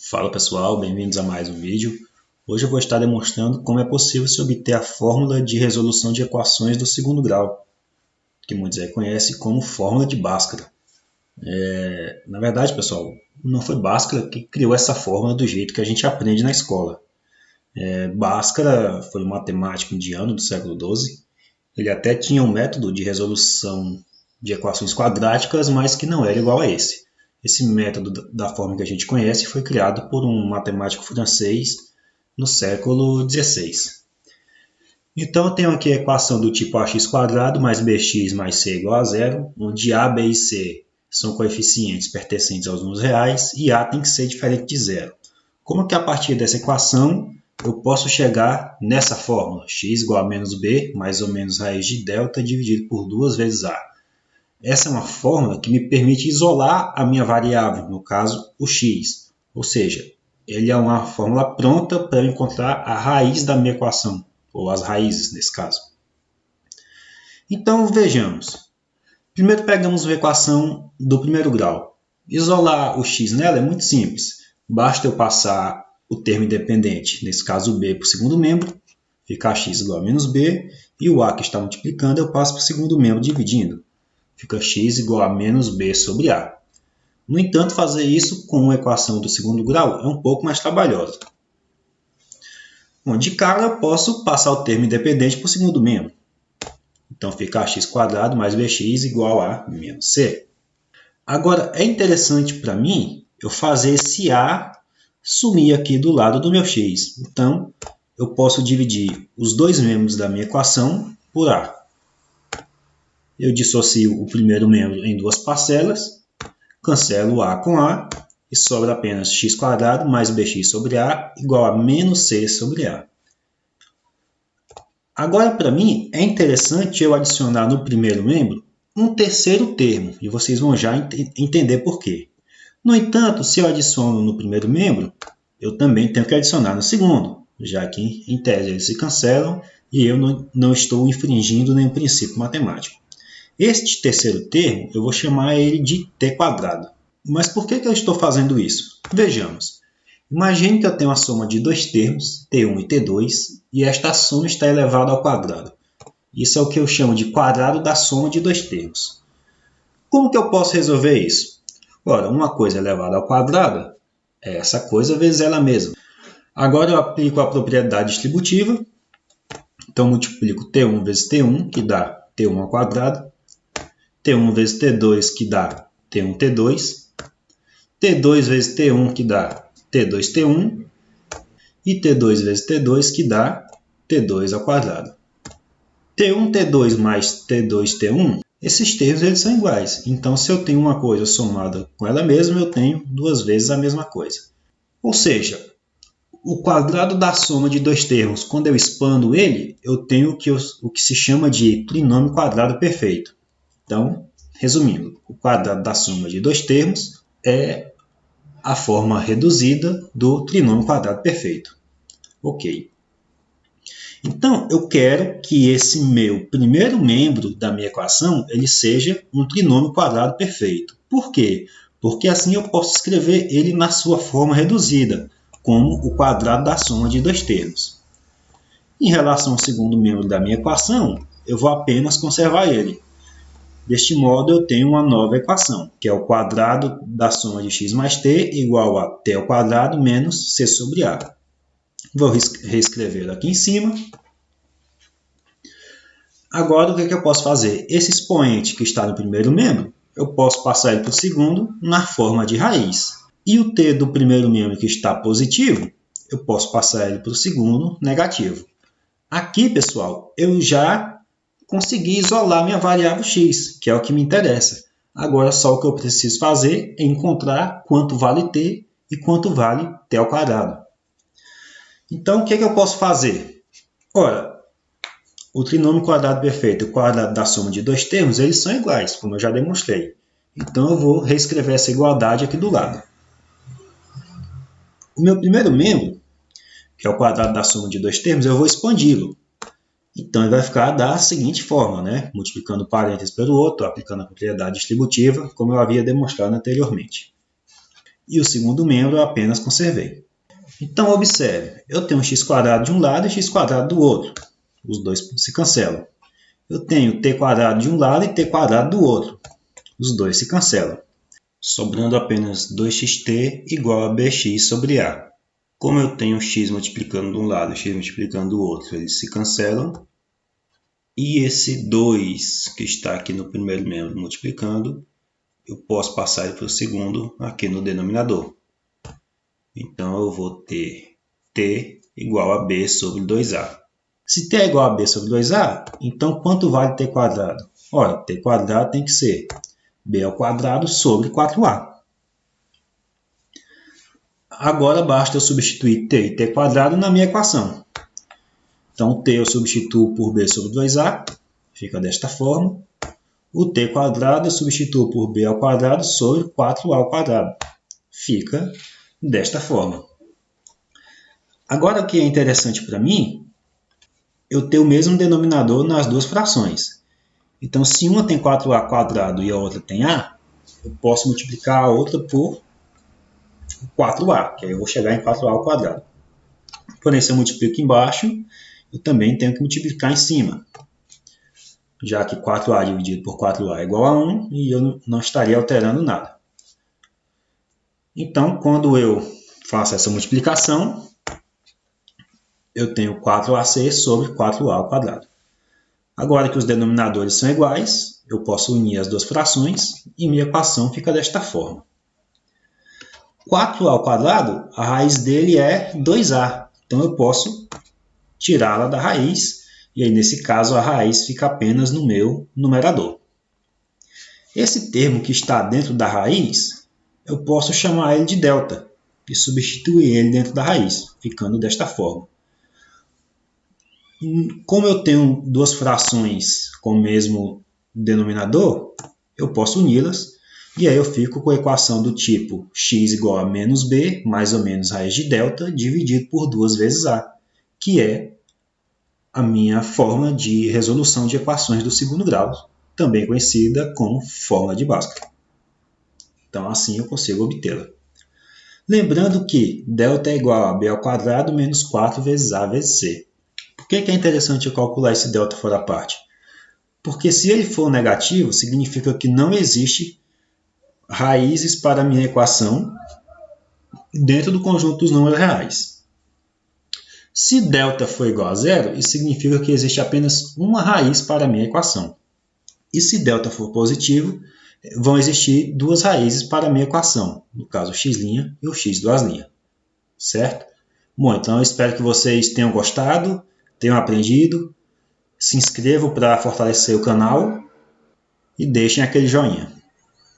Fala pessoal, bem-vindos a mais um vídeo. Hoje eu vou estar demonstrando como é possível se obter a fórmula de resolução de equações do segundo grau, que muitos aí conhecem como fórmula de Bhaskara. Na verdade, pessoal, não foi Bhaskara que criou essa fórmula do jeito que a gente aprende na escola. Bhaskara foi um matemático indiano do século XII. Ele até tinha um método de resolução de equações quadráticas, mas que não era igual a esse. Esse método da forma que a gente conhece foi criado por um matemático francês no século XVI. Então, eu tenho aqui a equação do tipo ax² mais bx mais c igual a zero, onde a, b e c são coeficientes pertencentes aos números reais e a tem que ser diferente de zero. Como que a partir dessa equação eu posso chegar nessa fórmula? X igual a menos b mais ou menos raiz de delta dividido por 2 vezes a. Essa é uma fórmula que me permite isolar a minha variável, no caso o x. Ou seja, ele é uma fórmula pronta para eu encontrar a raiz da minha equação, ou as raízes nesse caso. Então vejamos. Primeiro pegamos a equação do primeiro grau. Isolar o x nela é muito simples. Basta eu passar o termo independente, nesse caso o b, para o segundo membro, fica x igual a menos b, e o a que está multiplicando eu passo para o segundo membro dividindo. Fica x igual a menos b sobre a. No entanto, fazer isso com uma equação do segundo grau é um pouco mais trabalhoso. Bom, de cara eu posso passar o termo independente para o segundo membro. Então fica ax² mais bx igual a menos c. Agora, é interessante para mim eu fazer esse a sumir aqui do lado do meu x. Então, eu posso dividir os dois membros da minha equação por a. Eu dissocio o primeiro membro em duas parcelas, cancelo a com a e sobra apenas x² mais bx sobre a igual a menos c sobre a. Agora, para mim, é interessante eu adicionar no primeiro membro um terceiro termo, e vocês vão já entender por quê. No entanto, se eu adiciono no primeiro membro, eu também tenho que adicionar no segundo, já que, em tese, eles se cancelam e eu não estou infringindo nenhum princípio matemático. Este terceiro termo, eu vou chamar ele de t². Mas por que eu estou fazendo isso? Vejamos. Imagine que eu tenho a soma de dois termos, t1 e t2, e esta soma está elevada ao quadrado. Isso é o que eu chamo de quadrado da soma de dois termos. Como que eu posso resolver isso? Ora, uma coisa elevada ao quadrado é essa coisa vezes ela mesma. Agora eu aplico a propriedade distributiva. Então, multiplico t1 vezes t1, que dá t1 ao quadrado. T1 vezes T2, que dá T1, T2. T2 vezes T1, que dá T2, T1. E T2 vezes T2, que dá T2 ao quadrado. T1, T2 mais T2, T1, esses termos eles são iguais. Então, se eu tenho uma coisa somada com ela mesma, eu tenho duas vezes a mesma coisa. Ou seja, o quadrado da soma de dois termos, quando eu expando ele, eu tenho o que se chama de trinômio quadrado perfeito. Então, resumindo, o quadrado da soma de dois termos é a forma reduzida do trinômio quadrado perfeito. Ok. Então, eu quero que esse meu primeiro membro da minha equação ele seja um trinômio quadrado perfeito. Por quê? Porque assim eu posso escrever ele na sua forma reduzida, como o quadrado da soma de dois termos. Em relação ao segundo membro da minha equação, eu vou apenas conservar ele. Deste modo, eu tenho uma nova equação, que é o quadrado da soma de x mais t igual a t ao quadrado menos c sobre a. Vou reescrever aqui em cima. Agora, o que eu posso fazer? Esse expoente que está no primeiro membro, eu posso passar ele para o segundo na forma de raiz. E o t do primeiro membro que está positivo, eu posso passar ele para o segundo negativo. Aqui, pessoal, eu já consegui isolar minha variável x, que é o que me interessa. Agora, só o que eu preciso fazer é encontrar quanto vale t e quanto vale t ao quadrado. Então, o que eu posso fazer? Ora, o trinômio quadrado perfeito e o quadrado da soma de dois termos, eles são iguais, como eu já demonstrei. Então, eu vou reescrever essa igualdade aqui do lado. O meu primeiro membro, que é o quadrado da soma de dois termos, eu vou expandi-lo. Então, ele vai ficar da seguinte forma, né? Multiplicando parênteses pelo outro, aplicando a propriedade distributiva, como eu havia demonstrado anteriormente. e o segundo membro eu apenas conservei. Então, observe, eu tenho x² de um lado e x² do outro. Os dois se cancelam. Eu tenho t² de um lado e t² do outro. Os dois se cancelam, sobrando apenas 2xt igual a bx sobre a. Como eu tenho x multiplicando de um lado e x multiplicando do outro, eles se cancelam. E esse 2 que está aqui no primeiro membro multiplicando, eu posso passar ele para o segundo aqui no denominador. Então, eu vou ter t igual a b sobre 2a. Se t é igual a b sobre 2a, então quanto vale t²? Ora, t² tem que ser b² sobre 4a. Agora basta eu substituir t e t² na minha equação. Então, t eu substituo por b sobre 2a, fica desta forma. O t² eu substituo por b² sobre 4a², fica desta forma. Agora, o que é interessante para mim, eu ter o mesmo denominador nas duas frações. Então, se uma tem 4a² e a outra tem a, eu posso multiplicar a outra por 4a, que aí eu vou chegar em 4a². Porém, se eu multiplico embaixo, eu também tenho que multiplicar em cima, já que 4a dividido por 4a é igual a 1 e eu não estaria alterando nada. Então, quando eu faço essa multiplicação, eu tenho 4ac sobre 4a². Agora que os denominadores são iguais, eu posso unir as duas frações e minha equação fica desta forma. 4a², a raiz dele é 2a, então eu posso tirá-la da raiz, e aí nesse caso a raiz fica apenas no meu numerador. Esse termo que está dentro da raiz, eu posso chamar ele de delta e substituir ele dentro da raiz, ficando desta forma. Como eu tenho duas frações com o mesmo denominador, eu posso uni-las, e aí eu fico com a equação do tipo x igual a menos b, mais ou menos raiz de delta, dividido por 2 vezes a, que é a minha forma de resolução de equações do segundo grau, também conhecida como fórmula de Bhaskara. Então, assim eu consigo obtê-la. Lembrando que delta é igual a b² menos 4 vezes a vezes c. Por que é interessante eu calcular esse delta fora parte? Porque se ele for negativo, significa que não existe raízes para a minha equação dentro do conjunto dos números reais. Se delta for igual a zero, isso significa que existe apenas uma raiz para a minha equação. E se delta for positivo, vão existir duas raízes para a minha equação, no caso o x' e o x²'. Certo? Bom, então eu espero que vocês tenham gostado, tenham aprendido. Se inscrevam para fortalecer o canal e deixem aquele joinha.